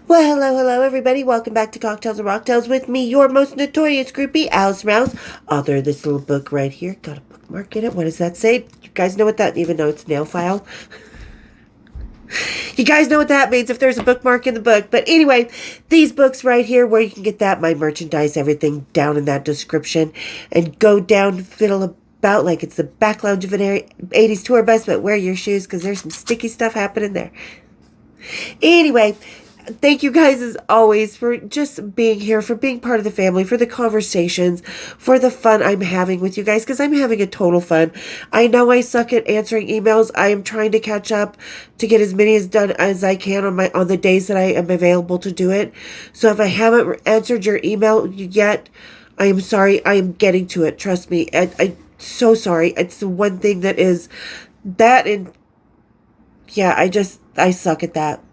Well, hello, everybody. Welcome back to Cocktails and Rocktails with me, your most notorious groupie, Alice Mouse, author of this little book right here. Got a bookmark in it. What does that say? You guys know what that, even though it's nail file? You guys know what that means if there's a bookmark in the book. But anyway, these books right here, where you can get that, my merchandise, everything down in that description. And go down, fiddle about like it's the back lounge of an 80s tour bus, but wear your shoes because there's some sticky stuff happening there. Anyway, thank you guys as always for just being here, for being part of the family, for the conversations, for the fun I'm having with you guys, because I'm having a total fun. I know I suck at answering emails. I am trying to catch up to get as many as done as I can on the days that I am available to do it. So if I haven't answered your email yet, I am sorry. I am getting to it. Trust me. I'm so sorry. It's the one thing that is that, and yeah, I suck at that.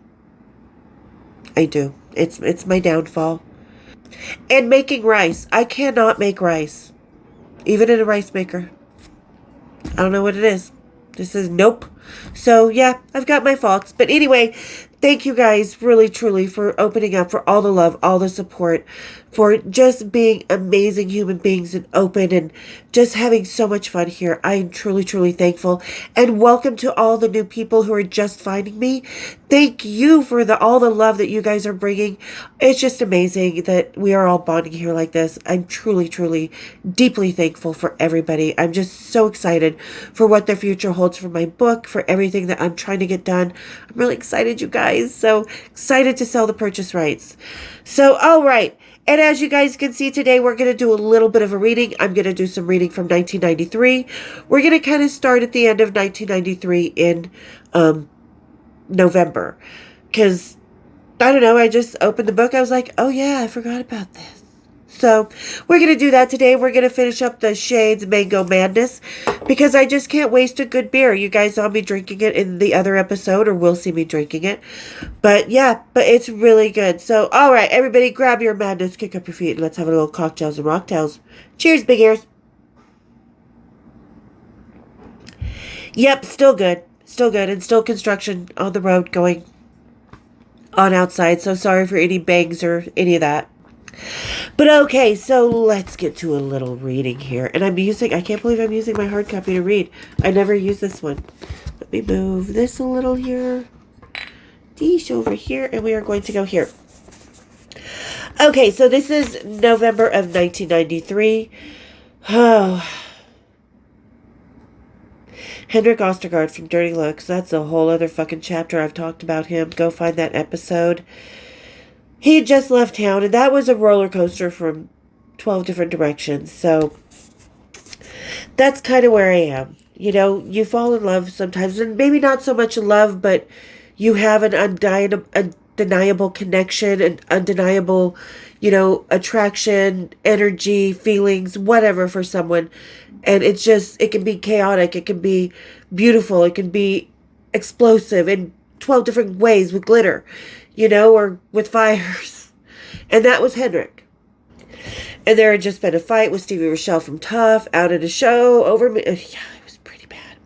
I do. It's my downfall. And making rice. I cannot make rice. Even in a rice maker. I don't know what it is. This is nope. So yeah, I've got my faults. But anyway, thank you guys really truly for opening up, for all the love, all the support, for just being amazing human beings and open and just having so much fun here. I am truly, truly thankful. And welcome to all the new people who are just finding me. Thank you for all the love that you guys are bringing. It's just amazing that we are all bonding here like this. I'm truly, truly, deeply thankful for everybody. I'm just so excited for what the future holds for my book, for everything that I'm trying to get done. I'm really excited, you guys. So excited to sell the purchase rights. So, all right. And as you guys can see today, we're going to do a little bit of a reading. I'm going to do some reading from 1993. We're going to kind of start at the end of 1993 in November. Because, I don't know, I just opened the book. I was like, oh yeah, I forgot about this. So we're going to do that today. We're going to finish up the Shades Mango Madness because I just can't waste a good beer. You guys saw me drinking it in the other episode, or will see me drinking it. But yeah, but it's really good. So, all right, everybody grab your madness, kick up your feet, and let's have a little cocktails and rocktails. Cheers, big ears. Yep, still good. Still good. And still construction on the road going on outside. So sorry for any bangs or any of that. But okay, so let's get to a little reading here. And I can't believe I'm using my hard copy to read. I never use this one. Let me move this a little here. Dish over here, and we are going to go here. Okay, so this is November of 1993. Oh. Hendrik Ostergaard from Dirty Looks. That's a whole other fucking chapter. I've talked about him. Go find that episode. He had just left town, and that was a roller coaster from 12 different directions. So that's kind of where I am. You know, you fall in love sometimes, and maybe not so much love, but you have an undeniable connection, an undeniable, attraction, energy, feelings, whatever for someone. And it's just, it can be chaotic, it can be beautiful, it can be explosive in 12 different ways with glitter. Or with fires. And that was Hendrik. And there had just been a fight with Stevie Rochelle from Tough out at a show over me. Yeah, it was pretty bad.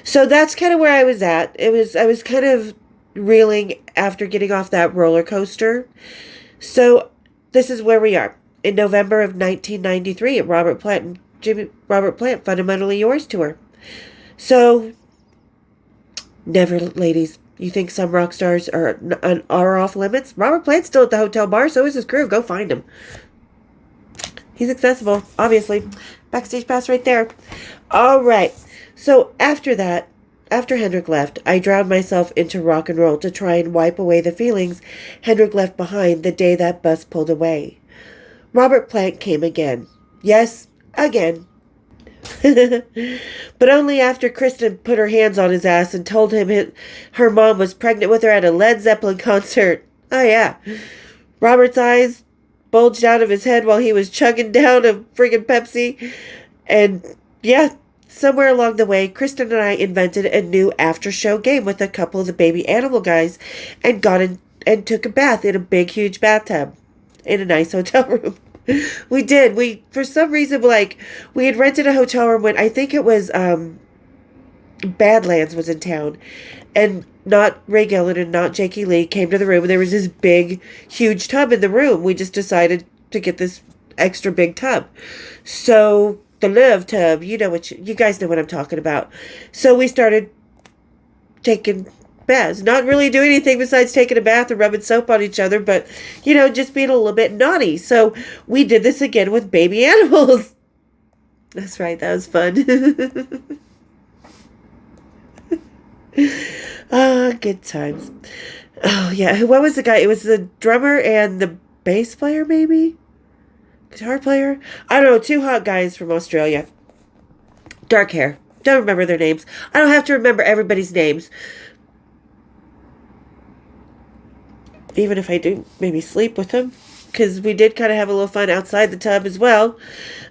So that's kind of where I was at. I was kind of reeling after getting off that roller coaster. So this is where we are. In November of 1993 at Robert Plant Fundamentally Yours tour. So, never, ladies. You think some rock stars are off limits? Robert Plant's still at the hotel bar, so is his crew. Go find him. He's accessible, obviously. Backstage pass right there. All right. So after that, after Hendrik left, I drowned myself into rock and roll to try and wipe away the feelings Hendrik left behind the day that bus pulled away. Robert Plant came again. Yes, again. But only after Kristen put her hands on his ass and told him her mom was pregnant with her at a Led Zeppelin concert. Oh yeah. Robert's eyes bulged out of his head while he was chugging down a friggin' Pepsi. And yeah, somewhere along the way, Kristen and I invented a new after-show game with a couple of the baby animal guys and got in and took a bath in a big, huge bathtub in a nice hotel room. We did. For some reason, we had rented a hotel room when I think it was Badlands was in town, and not Ray Gillen and not Jakey Lee came to the room, and there was this big, huge tub in the room. We just decided to get this extra big tub. So the love tub, you know what you guys know what I'm talking about. So we started taking baths, not really doing anything besides taking a bath and rubbing soap on each other, but just being a little bit naughty. So we did this again with baby animals. That's right, that was fun. Good times. Oh yeah, what was the guy? It was the drummer and the bass player, maybe guitar player. I don't know. Two hot guys from Australia, dark hair. Don't remember their names. I don't have to remember everybody's names. Even if I do maybe sleep with them, because we did kind of have a little fun outside the tub as well.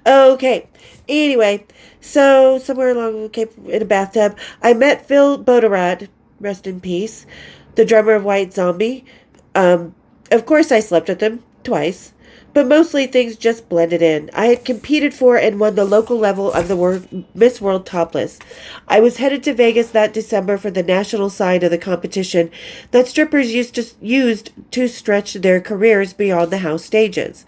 Okay. Anyway, so somewhere along in a bathtub, I met Phil Boderod, rest in peace, the drummer of White Zombie. Of course, I slept with him twice, but mostly things just blended in. I had competed for and won the local level of the Miss World Topless. I was headed to Vegas that December for the national side of the competition that strippers used to stretch their careers beyond the house stages.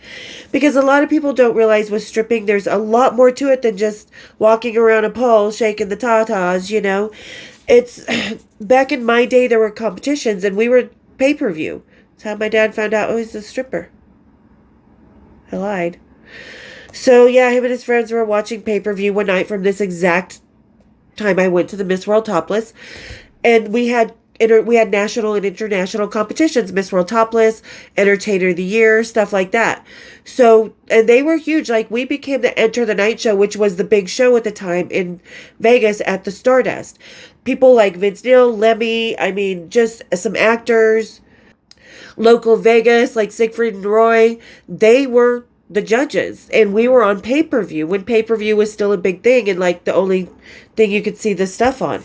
Because a lot of people don't realize with stripping, there's a lot more to it than just walking around a pole shaking the tatas, It's back in my day, there were competitions and we were pay-per-view. That's how my dad found out I was a stripper. I lied. So yeah, him and his friends were watching pay-per-view one night from this exact time I went to the Miss World Topless, and we had national and international competitions, Miss World Topless, Entertainer of the Year, stuff like that. So, and they were huge. Like, we became the Enter the Night show, which was the big show at the time in Vegas at the Stardust. People like Vince Neil, Lemmy, just some actors, local Vegas, like Siegfried and Roy, they were the judges, and we were on pay-per-view when pay-per-view was still a big thing and like the only thing you could see this stuff on.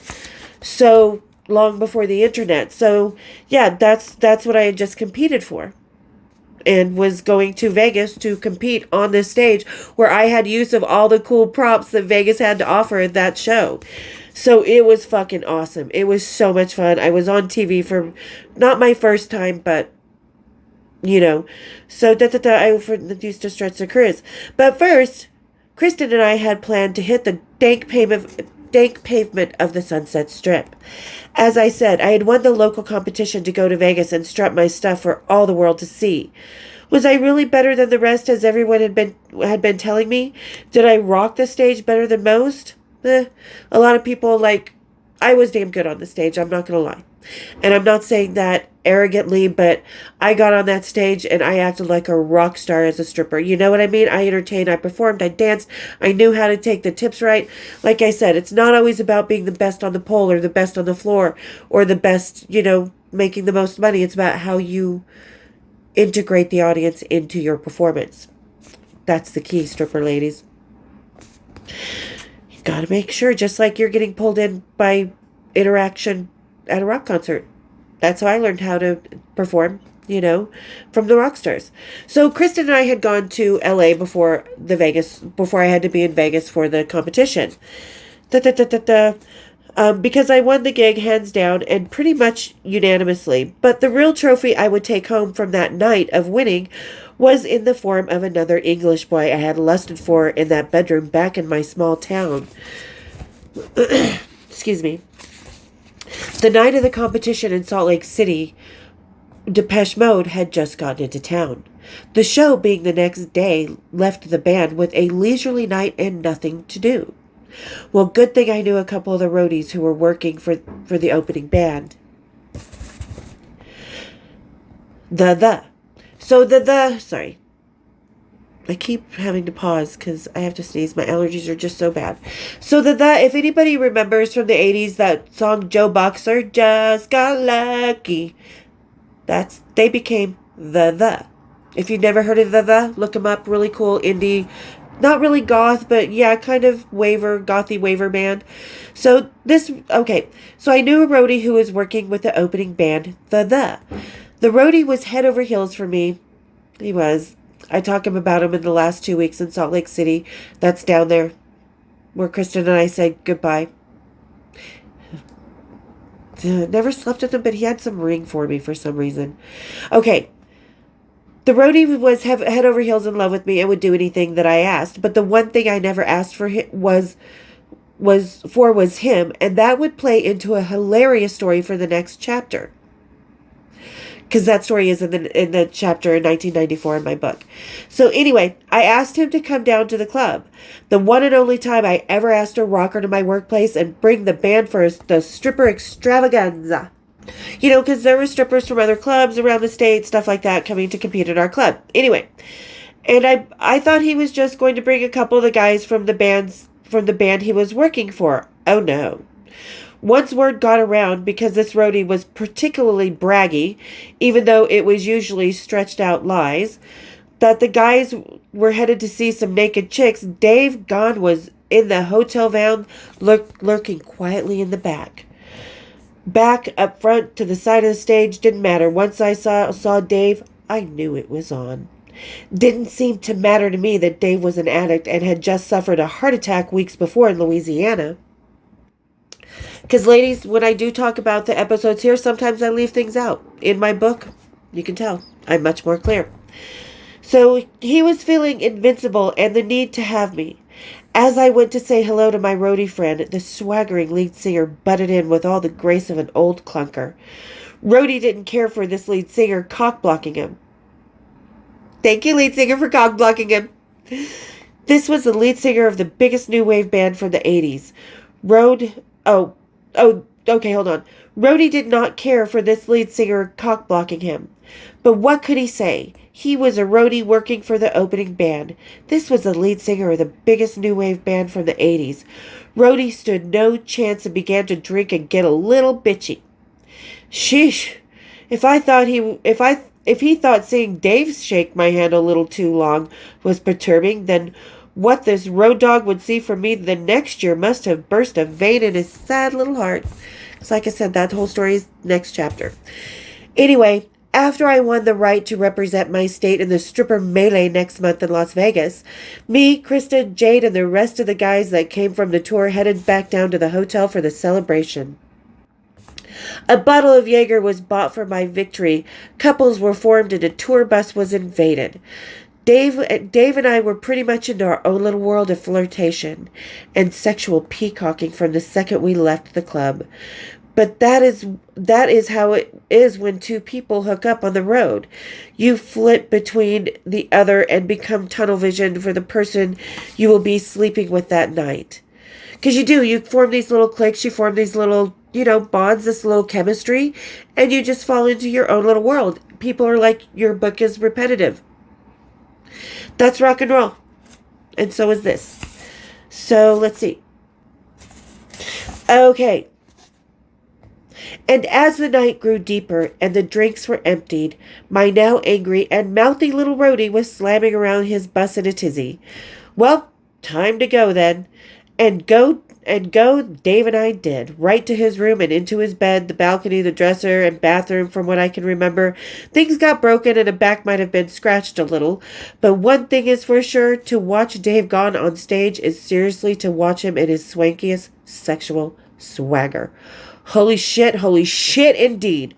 So long before the internet. So yeah, that's what I had just competed for, and was going to Vegas to compete on this stage where I had use of all the cool props that Vegas had to offer at that show. So it was fucking awesome. It was so much fun. I was on TV for not my first time, but so I used to stretch the careers. But first, Kristen and I had planned to hit the dank pavement of the Sunset Strip. As I said, I had won the local competition to go to Vegas and strut my stuff for all the world to see. Was I really better than the rest, as everyone had been telling me? Did I rock the stage better than most? A lot of people I was damn good on the stage, I'm not gonna lie. And I'm not saying that arrogantly, but I got on that stage and I acted like a rock star as a stripper. You know what I mean? I entertained, I performed, I danced, I knew how to take the tips right. Like I said, it's not always about being the best on the pole or the best on the floor or the best, making the most money. It's about how you integrate the audience into your performance. That's the key, stripper ladies. You gotta make sure, just like you're getting pulled in by interaction at a rock concert. That's how I learned how to perform, from the rock stars. So Kristen and I had gone to LA before I had to be in Vegas for the competition. Because I won the gig hands down and pretty much unanimously. But the real trophy I would take home from that night of winning was in the form of another English boy I had lusted for in that bedroom back in my small town. Excuse me. The night of the competition in Salt Lake City, Depeche Mode had just gotten into town. The show, being the next day, left the band with a leisurely night and nothing to do. Well, good thing I knew a couple of the roadies who were working for the opening band. Sorry. I keep having to pause because I have to sneeze. My allergies are just so bad. So if anybody remembers from the 80s that song Joe Boxer, Just Got Lucky, they became the. If you've never heard of the, look them up. Really cool indie, not really goth, but yeah, kind of gothy waver band. So I knew a roadie who was working with the opening band, the. The roadie was head over heels for me. He was. I talked about him in the last 2 weeks in Salt Lake City. That's down there where Kristen and I said goodbye. Never slept with him, but he had some ring for me for some reason. Okay. The roadie was head over heels in love with me and would do anything that I asked, but the one thing I never asked for was him, and that would play into a hilarious story for the next chapter. Because that story is in the chapter in 1994 in my book. So anyway, I asked him to come down to the club. The one and only time I ever asked a rocker to my workplace and bring the band for the stripper extravaganza. You know, because there were strippers from other clubs around the state, stuff like that, coming to compete at our club. Anyway, and I thought he was just going to bring a couple of the guys from the band he was working for. Oh no. Once word got around, because this roadie was particularly braggy, even though it was usually stretched out lies, that the guys were headed to see some naked chicks, Dave Gahn was in the hotel van lurking quietly in the back. Back, up front, to the side of the stage, didn't matter. Once I saw Dave, I knew it was on. Didn't seem to matter to me that Dave was an addict and had just suffered a heart attack weeks before in Louisiana. Because, ladies, when I do talk about the episodes here, sometimes I leave things out. In my book, you can tell, I'm much more clear. So he was feeling invincible and the need to have me. As I went to say hello to my roadie friend, the swaggering lead singer butted in with all the grace of an old clunker. Roadie didn't care for this lead singer cock-blocking him. Thank you, lead singer, for cock-blocking him. This was the lead singer of the biggest new wave band from the 80s. Okay, hold on. Roadie did not care for this lead singer cock-blocking him. But what could he say? He was a roadie working for the opening band. This was the lead singer of the biggest new wave band from the 80s. Roadie stood no chance and began to drink and get a little bitchy. Sheesh. If he thought seeing Dave shake my hand a little too long was perturbing, then what this road dog would see from me the next year must have burst a vein in his sad little heart. It's like I said, that whole story is next chapter. Anyway, after I won the right to represent my state in the stripper melee next month in Las Vegas, me, Krista, Jade, and the rest of the guys that came from the tour headed back down to the hotel for the celebration. A bottle of Jaeger was bought for my victory. Couples were formed and a tour bus was invaded. Dave and I were pretty much into our own little world of flirtation and sexual peacocking from the second we left the club. But that is how it is when two people hook up on the road. You flip between the other and become tunnel vision for the person you will be sleeping with that night. Because you form these little cliques, you form these little, bonds, this little chemistry, and you just fall into your own little world. People are like, your book is repetitive. That's rock and roll. And so is this. So, let's see. Okay. And as the night grew deeper and the drinks were emptied, my now angry and mouthy little roadie was slamming around his bus in a tizzy. Well, time to go then. And go, Dave and I did. Right to his room and into his bed, the balcony, the dresser, and bathroom, from what I can remember. Things got broken and a back might have been scratched a little. But one thing is for sure, to watch Dave Gahn on stage is seriously to watch him in his swankiest sexual swagger. Holy shit indeed.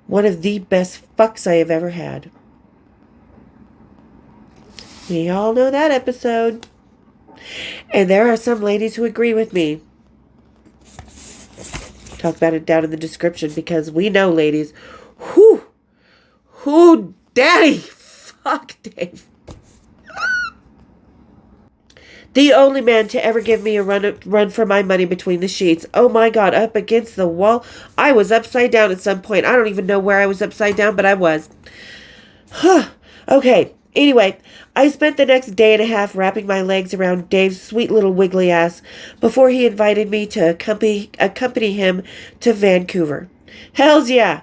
One of the best fucks I have ever had. We all know that episode. And there are some ladies who agree with me. Talk about it down in the description, because we know, ladies. Daddy. Fuck Dave. The only man to ever give me a run for my money between the sheets. Oh my God, up against the wall. I was upside down at some point. I don't even know where I was upside down, but I was. Okay, anyway, I spent the next day and a half wrapping my legs around Dave's sweet little wiggly ass before he invited me to accompany him to Vancouver. Hells yeah.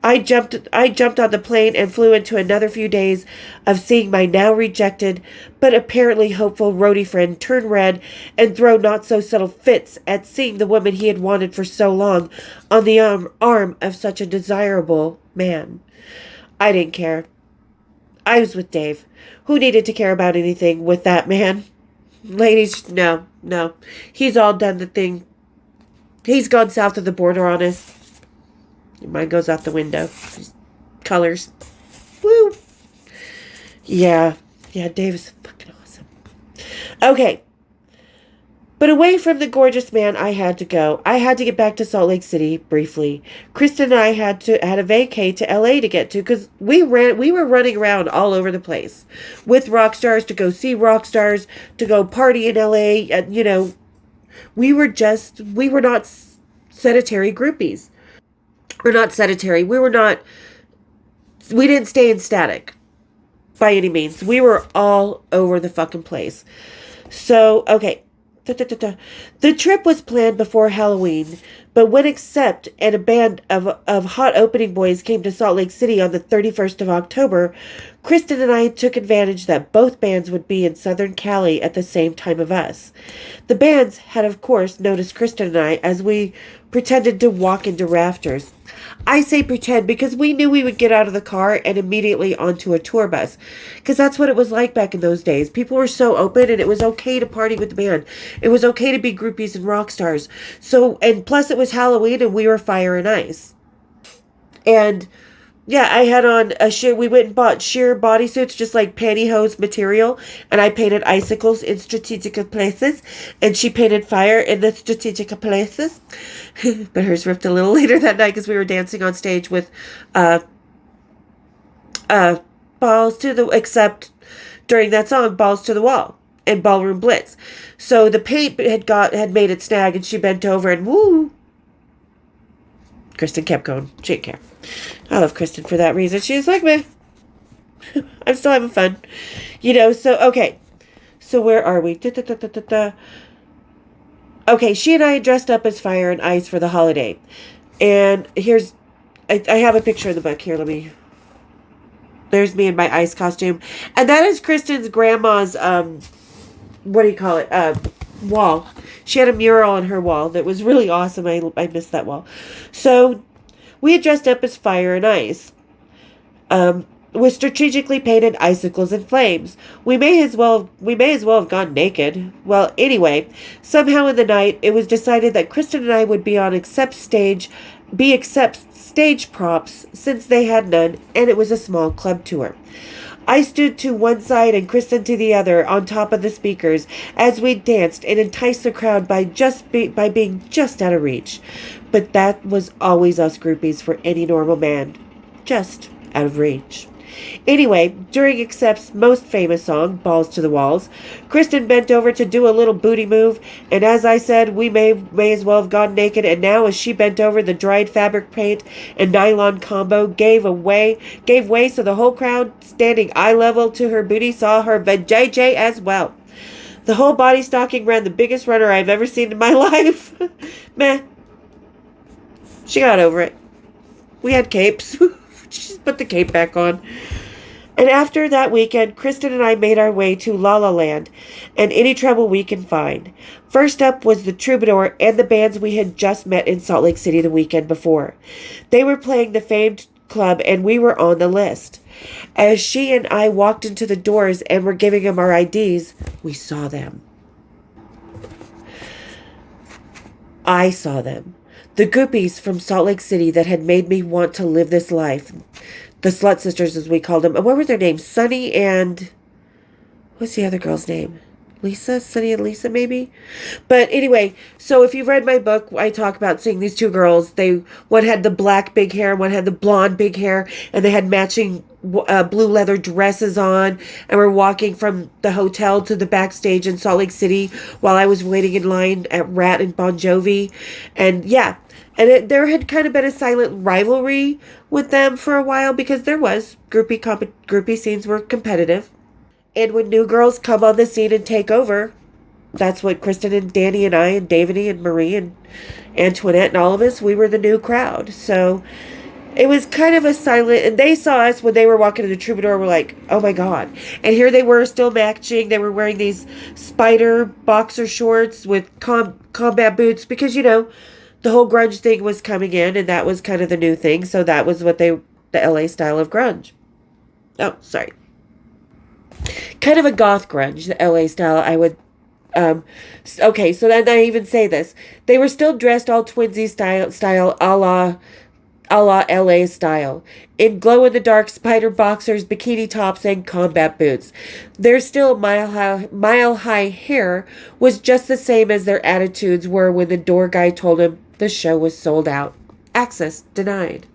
I jumped on the plane and flew into another few days of seeing my now rejected but apparently hopeful roadie friend turn red and throw not so subtle fits at seeing the woman he had wanted for so long on the arm of such a desirable man. I didn't care. I was with Dave. Who needed to care about anything with that man? Ladies, no. He's all done the thing He's gone south of the border on us. Mine goes out the window. Colors. Woo! Yeah. Yeah, Dave is fucking awesome. Okay. But away from the gorgeous man, I had to go. I had to get back to Salt Lake City briefly. Kristen and I had a vacay to LA to get to because we were running around all over the place with rock stars to go see rock stars, to go party in LA. We were not sedentary groupies. We're not sedentary. We didn't stay in static by any means. We were all over the fucking place. So, okay. The trip was planned before Halloween, but when Accept and a band of hot opening boys came to Salt Lake City on the 31st of October, Kristen and I took advantage that both bands would be in Southern Cali at the same time of us. The bands had, of course, noticed Kristen and I as we pretended to walk into rafters. I say pretend because we knew we would get out of the car and immediately onto a tour bus. Because that's what it was like back in those days. People were so open and it was okay to party with the band. It was okay to be groupies and rock stars. So, and plus it was Halloween and we were fire and ice. And yeah, I had on we went and bought sheer bodysuits, just like pantyhose material, and I painted icicles in strategic places, and she painted fire in the strategic places. But hers ripped a little later that night because we were dancing on stage with balls to the, except during that song, balls to the wall and ballroom blitz. So the paint had made it snag, and she bent over and woo. Kristen kept going. She didn't care. I love Kristen for that reason. She's like me. I'm still having fun. So, okay. So where are we? Okay, she and I dressed up as fire and ice for the holiday. And I have a picture in the book. Here, there's me in my ice costume. And that is Kristen's grandma's, what do you call it? Wall. She had a mural on her wall that was really awesome. I missed that wall. So we had dressed up as fire and ice, with strategically painted icicles and flames. We may as well have gone naked. Well, anyway, somehow in the night it was decided that Kristen and I would be on Accept stage props since they had none, and it was a small club tour. I stood to one side and Kristen to the other on top of the speakers as we danced and enticed the crowd by being just out of reach. But that was always us groupies for any normal man. Just out of reach. Anyway, during Accept's most famous song, Balls to the Walls, Kristen bent over to do a little booty move, and as I said, we may as well have gone naked, and now as she bent over, the dried fabric paint and nylon combo gave way so the whole crowd, standing eye level to her booty, saw her vajayjay as well. The whole body stocking ran the biggest runner I've ever seen in my life. Meh. She got over it. We had capes. She just put the cape back on. And after that weekend, Kristen and I made our way to La La Land and any trouble we can find. First up was the Troubadour and the bands we had just met in Salt Lake City the weekend before. They were playing the famed club and we were on the list. As she and I walked into the doors and were giving them our IDs, we saw them. I saw them. The groupies from Salt Lake City that had made me want to live this life. The Slut Sisters, as we called them. And what were their names? Sunny and... what's the other girl's name? Lisa? Sunny and Lisa, maybe? But anyway, so if you've read my book, I talk about seeing these two girls. One had the black big hair, and one had the blonde big hair, and they had matching blue leather dresses on, and were walking from the hotel to the backstage in Salt Lake City while I was waiting in line at Rat and Bon Jovi. And yeah, and there had kind of been a silent rivalry with them for a while because there was groupie scenes were competitive. And when new girls come on the scene and take over, that's what Kristen and Danny and I and Daviny and Marie and Antoinette and all of us, we were the new crowd. So it was kind of a silent, and they saw us when they were walking to the Troubadour, were like, oh my God. And here they were still matching. They were wearing these spider boxer shorts with combat boots because, the whole grunge thing was coming in, and that was kind of the new thing. So that was what the LA style of grunge. Oh, sorry. Kind of a goth grunge, the LA style, Okay, so then I even say this. They were still dressed all twinsy style a la LA style, in glow in the dark spider boxers, bikini tops, and combat boots. Their still mile high hair was just the same as their attitudes were when the door guy told him the show was sold out. Access denied.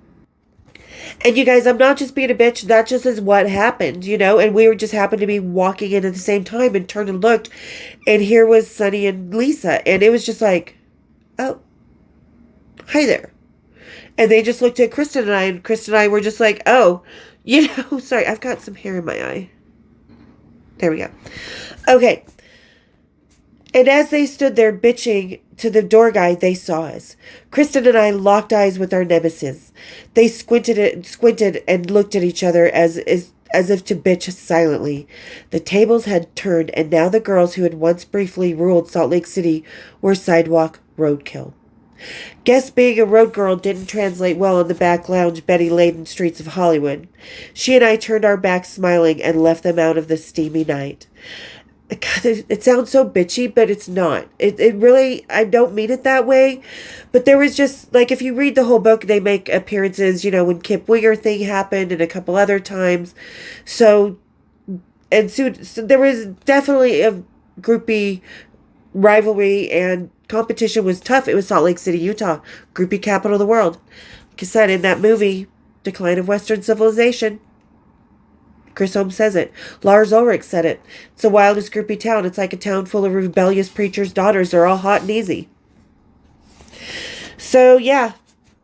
And you guys, I'm not just being a bitch. That just is what happened, you know. And we were just happened to be walking in at the same time and turned and looked, and here was Sunny and Lisa, and it was just like, oh, hi there. And they just looked at Kristen and Kristen and I were just like, oh, you know, sorry, I've got some hair in my eye. There we go. Okay. And as they stood there bitching to the door guy, they saw us. Kristen and I locked eyes with our nemesis. They squinted and looked at each other as if to bitch silently. The tables had turned, and now the girls who had once briefly ruled Salt Lake City were sidewalk roadkill. Guess being a road girl didn't translate well on the back lounge, Betty-laden streets of Hollywood. She and I turned our backs smiling and left them out of the steamy night. God, it sounds so bitchy, but it's not. It really, I don't mean it that way. But there was just, like, if you read the whole book, they make appearances, you know, when Kip Winger thing happened and a couple other times. So there was definitely a groupie rivalry, and competition was tough. It was Salt Lake City, Utah, groupie capital of the world. Like I said, in that movie, Decline of Western Civilization, Chris Holmes says it. Lars Ulrich said it. It's the wildest groupie town. It's like a town full of rebellious preachers' daughters. They're all hot and easy. So, yeah,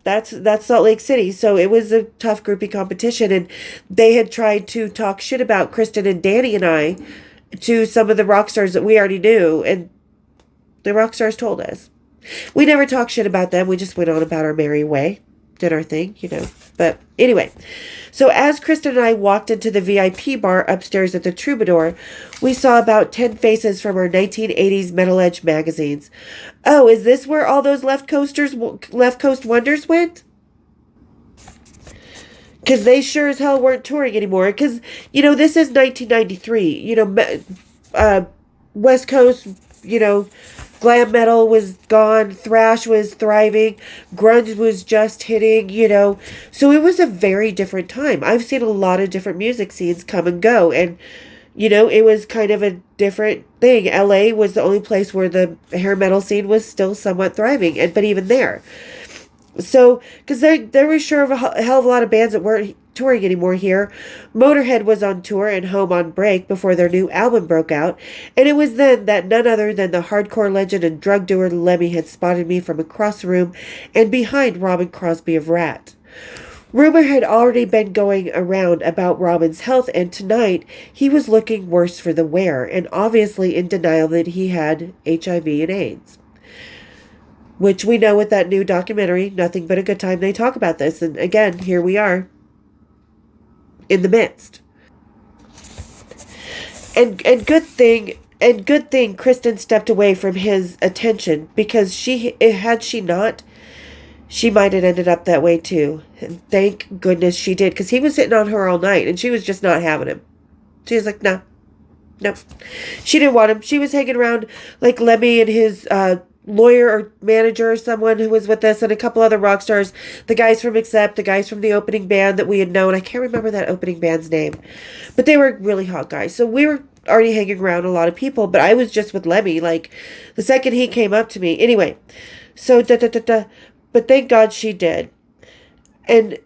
that's Salt Lake City. So it was a tough groupie competition, and they had tried to talk shit about Kristen and Danny and I to some of the rock stars that we already knew, and the rock stars told us. We never talked shit about them. We just went on about our merry way. Did our thing, you know. But anyway, so as Kristen and I walked into the VIP bar upstairs at the Troubadour, we saw about 10 faces from our 1980s Metal Edge magazines. Oh, is this where all those Left Coast Wonders went? Because they sure as hell weren't touring anymore. Because, you know, this is 1993. You know, West Coast, you know, glam metal was gone, thrash was thriving, grunge was just hitting, you know. So it was a very different time. I've seen a lot of different music scenes come and go, and, you know, it was kind of a different thing. LA was the only place where the hair metal scene was still somewhat thriving, but even there. So, because there was sure of a hell of a lot of bands that weren't touring anymore here. Motorhead was on tour and home on break before their new album broke out, and it was then that none other than the hardcore legend and drug doer Lemmy had spotted me from across the room and behind Robin Crosby of Rat. Rumor had already been going around about Robin's health, and tonight he was looking worse for the wear, and obviously in denial that he had HIV and AIDS. Which we know with that new documentary, Nothing But a Good Time, they talk about this. And again, here we are in the midst. And good thing Kristen stepped away from his attention, because had she not, she might have ended up that way too. And thank goodness she did, because he was sitting on her all night and she was just not having him. She was like, no. She didn't want him. She was hanging around like Lemmy and his lawyer or manager or someone who was with us, and a couple other rock stars, the guys from Accept, the guys from the opening band that we had known. I can't remember that opening band's name, but they were really hot guys. So we were already hanging around a lot of people, but I was just with Lemmy, like the second he came up to me. Anyway, so but thank God she did. And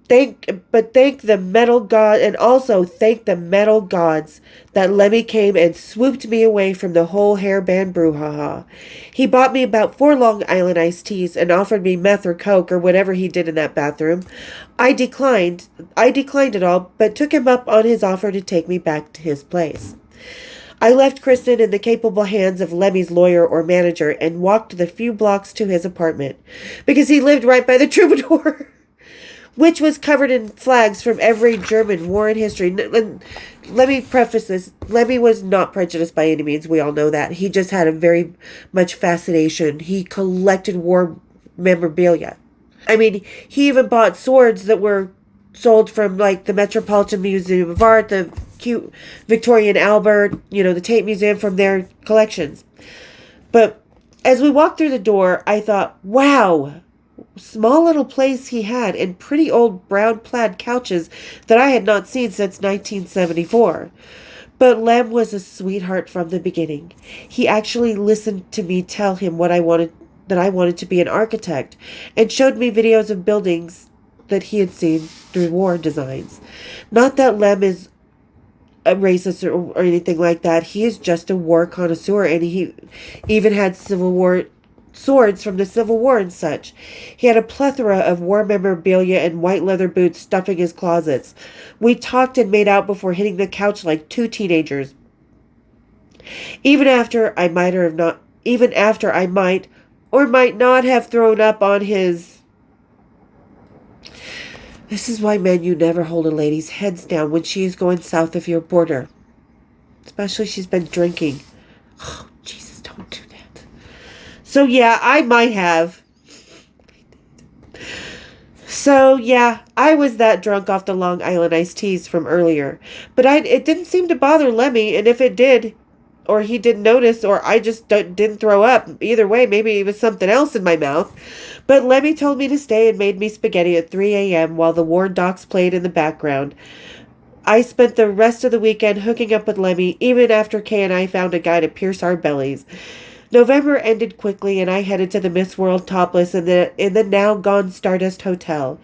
thank the metal god, and also thank the metal gods that Lemmy came and swooped me away from the whole hairband brouhaha. He bought me about 4 Long Island iced teas and offered me meth or coke or whatever he did in that bathroom. I declined it all, but took him up on his offer to take me back to his place. I left Kristen in the capable hands of Lemmy's lawyer or manager and walked the few blocks to his apartment, because he lived right by the Troubadour. Which was covered in flags from every German war in history. Let me preface this. Lemmy was not prejudiced by any means. We all know that. He just had a very much fascination. He collected war memorabilia. I mean, he even bought swords that were sold from like the Metropolitan Museum of Art, the cute Victorian Albert, the Tate Museum, from their collections. But as we walked through the door, I thought, wow, small little place he had, and pretty old brown plaid couches that I had not seen since 1974. But Lem was a sweetheart from the beginning. He actually listened to me tell him that I wanted to be an architect, and showed me videos of buildings that he had seen through war designs. Not that Lem is a racist or anything like that. He is just a war connoisseur, and he even had Civil War swords from the Civil War and such. He had a plethora of war memorabilia and white leather boots stuffing his closets. We talked and made out before hitting the couch like two teenagers. Even after I might or might not have thrown up on his... This is why, men, you never hold a lady's heads down when she is going south of your border. Especially she's been drinking. Oh, Jesus, don't do that. So, yeah, I might have. So, yeah, I was that drunk off the Long Island iced teas from earlier. But it didn't seem to bother Lemmy, and if it did, or he didn't notice, or I just didn't throw up, either way, maybe it was something else in my mouth. But Lemmy told me to stay and made me spaghetti at 3 a.m. while the war docs played in the background. I spent the rest of the weekend hooking up with Lemmy, even after Kay and I found a guy to pierce our bellies. November ended quickly, and I headed to the Miss World topless in the now gone Stardust Hotel.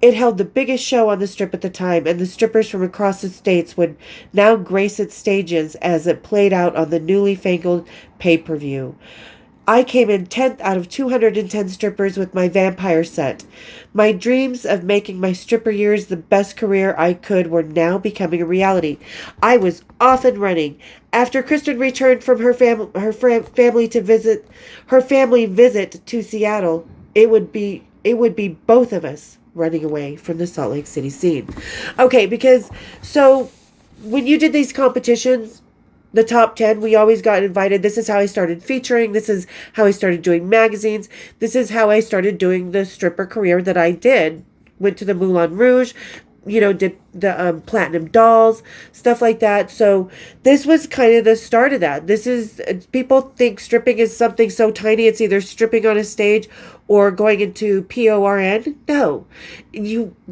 It held the biggest show on the Strip at the time, and the strippers from across the states would now grace its stages as it played out on the newly fangled pay-per-view. I came in 10th out of 210 strippers with my vampire set. My dreams of making my stripper years the best career I could were now becoming a reality. I was off and running. After Kristen returned from her family visit to Seattle, it would be both of us running away from the Salt Lake City scene. Okay, because so when you did these competitions, the top 10, we always got invited. This is how I started featuring. This is how I started doing magazines. This is how I started doing the stripper career that I did. Went to the Moulin Rouge, did the Platinum Dolls, stuff like that. So this was kind of the start of that. People think stripping is something so tiny. It's either stripping on a stage or going into PORN. No.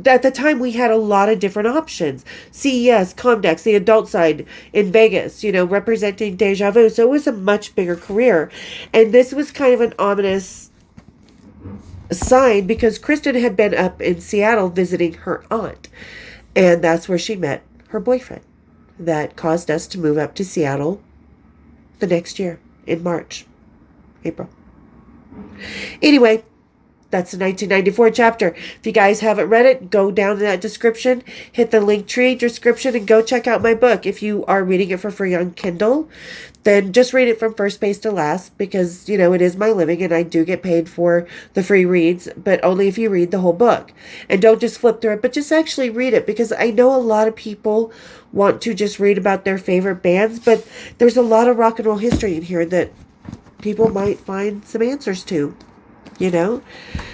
At the time, we had a lot of different options. CES, Comdex, the adult side in Vegas, representing Deja Vu. So it was a much bigger career. And this was kind of an ominous sign because Kristen had been up in Seattle visiting her aunt. And that's where she met her boyfriend. That caused us to move up to Seattle the next year in April. Anyway, that's the 1994 chapter. If you guys haven't read it, go down in that description, hit the link tree description, and go check out my book. If you are reading it for free on Kindle, then just read it from first page to last because, it is my living and I do get paid for the free reads, but only if you read the whole book. And don't just flip through it, but just actually read it because I know a lot of people want to just read about their favorite bands, but there's a lot of rock and roll history in here that people might find some answers to,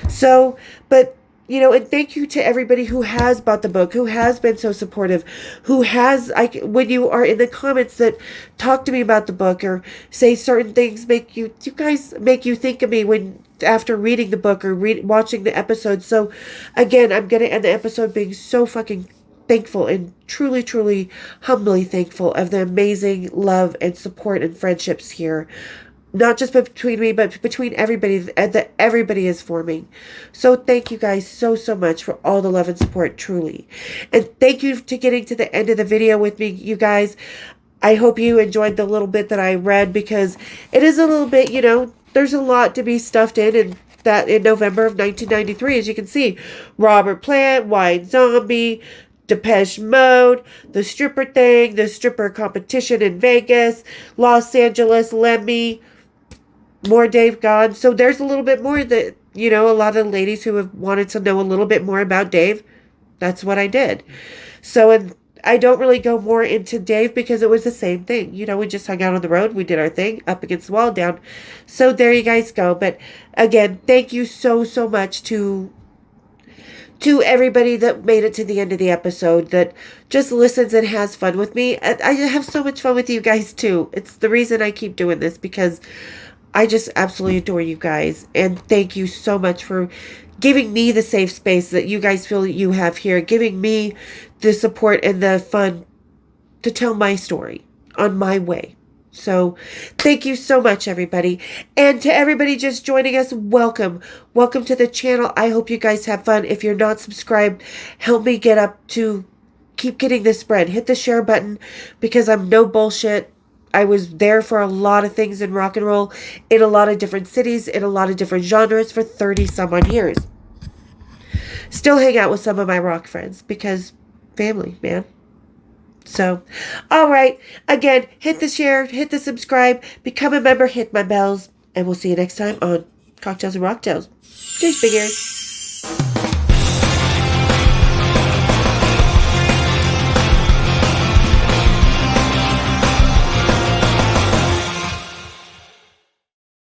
So, but, and thank you to everybody who has bought the book, who has been so supportive, who has, when you are in the comments that talk to me about the book or say certain things you guys make you think of me after reading the book or watching the episode. So, again, I'm going to end the episode being so fucking thankful and truly, truly, humbly thankful of the amazing love and support and friendships here. Not just between me, but between everybody that everybody is forming. So thank you guys so much for all the love and support, truly. And thank you to getting to the end of the video with me, you guys. I hope you enjoyed the little bit that I read because it is a little bit, there's a lot to be stuffed in November of 1993, as you can see. Robert Plant, White Zombie, Depeche Mode, the stripper thing, the stripper competition in Vegas, Los Angeles, Lemmy, more Dave Gahan. So there's a little bit more that, a lot of ladies who have wanted to know a little bit more about Dave, that's what I did. So, and I don't really go more into Dave because it was the same thing. We just hung out on the road. We did our thing up against the wall, down. So there you guys go. But again, thank you so much to to everybody that made it to the end of the episode, that just listens and has fun with me. I have so much fun with you guys too. It's the reason I keep doing this, because I just absolutely adore you guys. And thank you so much for giving me the safe space that you guys feel you have here, giving me the support and the fun to tell my story on my way. So thank you so much, everybody. And to everybody just joining us, welcome. Welcome to the channel. I hope you guys have fun. If you're not subscribed, help me get up to keep getting this spread. Hit the share button, because I'm no bullshit. I was there for a lot of things in rock and roll, in a lot of different cities, in a lot of different genres for 30 some odd years. Still hang out with some of my rock friends, because family, man. So, all right. Again, hit the share, hit the subscribe, become a member, hit my bells, and we'll see you next time on Cocktails and Rocktails. Cheers, big ears.